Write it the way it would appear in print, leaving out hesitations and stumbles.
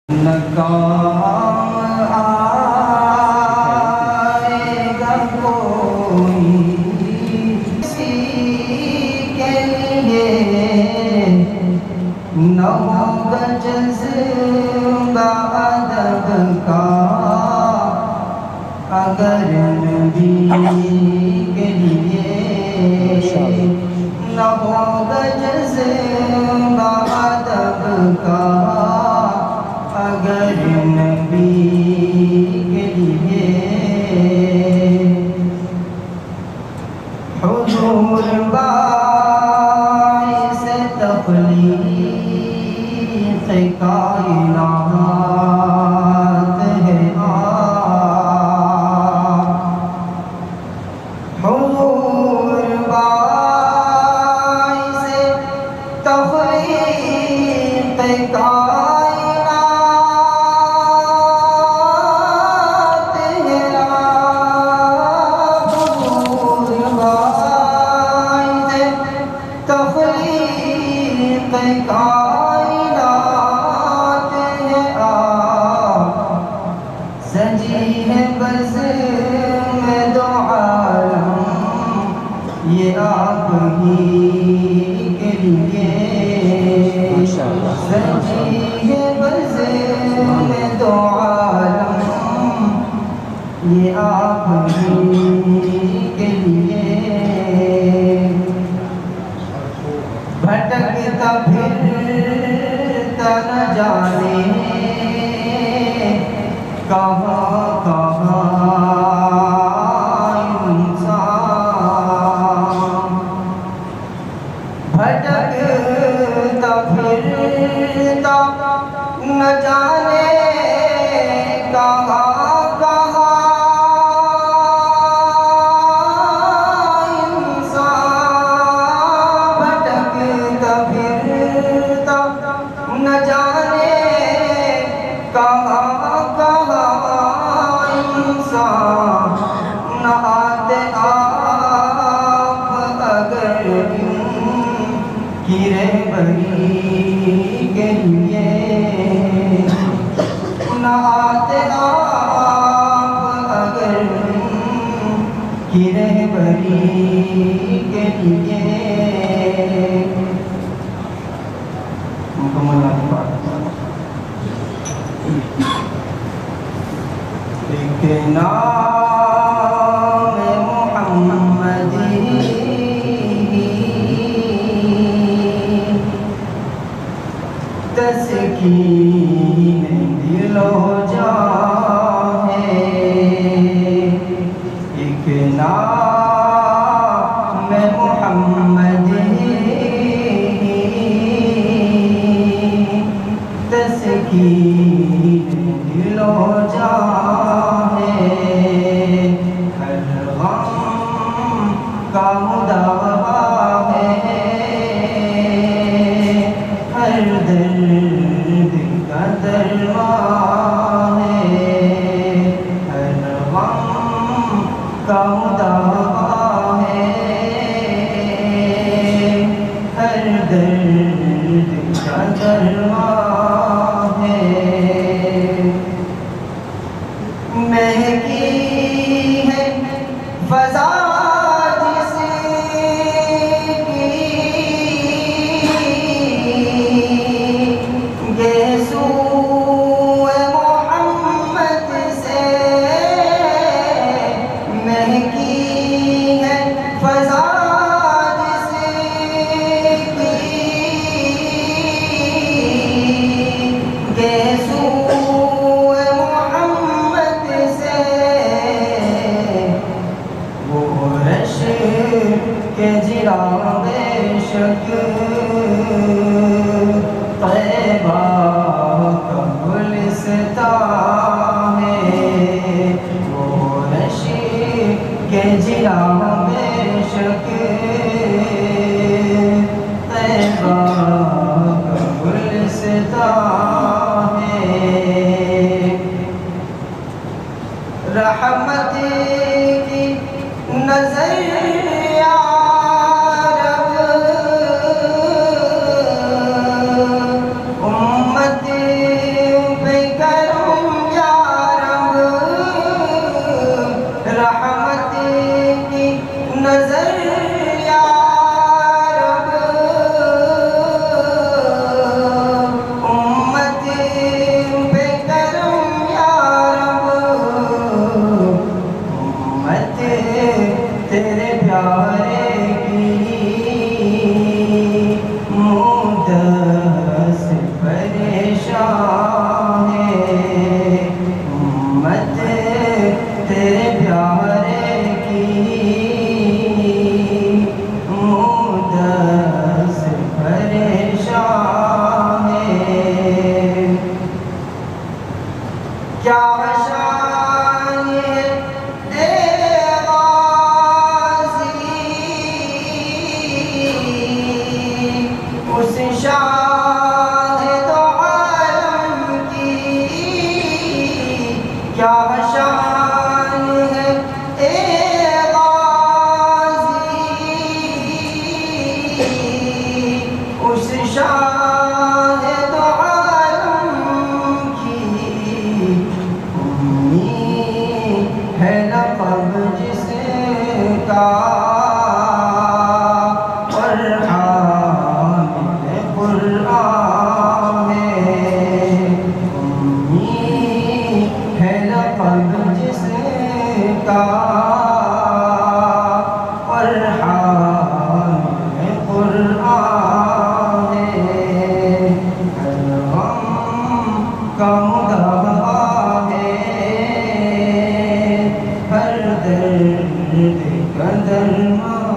نکام آئے گا کوئی کسی کے لیے، نہ ہوگا جذبہ ادب کا اگر نبی کے لیے، نہ ہوگا جذبہ ادب کا اگر نبی کے لیے۔ حضور باعث تخلیق کائنات ہے حضور باعث تخلیق کائنات ہے حضور باعث تخلیق کائنات ہے سجی ہے بز میں دو عالم یہ آپ ہی کے لیے، سجی ہے بز میں دو عالم یہ آپ ہی کے لیے۔ بھٹکتا پھرتا نہ جانے کہاں کہاں انسان، بھٹکتا پھرتا نہ جانے کہاں کہاں انسان، بھٹکتا پھرتا نہ جانے کہاں کہاں انسان، نہ آتے آپ اگر ان کی رہبری کے لیے، نہ آتے آپ اگر ان کی رہبری کے لیے۔ مکمل ایک نام محمدی تسکین دل و جان ہے، ایک نام محمدی تسکین دل و جان ہے، ہر غم کا مداوا ہے، ہر درد کا درمان ہے، ہر غم کا مداوا ہے، ہر درد کا درمان ہے۔ مہکی ہے فضا جس کی گیسو محمد سے، مہکی ہے فضا جس کی گیسو محمد سے، وہ رش کے جلا بے شک طیبہ کا گلستان ہے، وہ رش کے جلا بے شک طیبہ کا گلستان ہے۔ رحمت کی نظر یا رب امت پہ نظر یا رب امت پہ کرم یا رب امت تیرے پیارے کی مدت سے پریشان ہے امت تیرے پیارے کی مدت سے پریشان ہے کیا شان ہے اس شان دو عالم کی کیا شان ہے اے غازی اس شان دو عالم کی امی ہے لقب جس کا جس کا فرحان قرآن ہے ہر غم کا مدعا ہے ہر درد کا درمان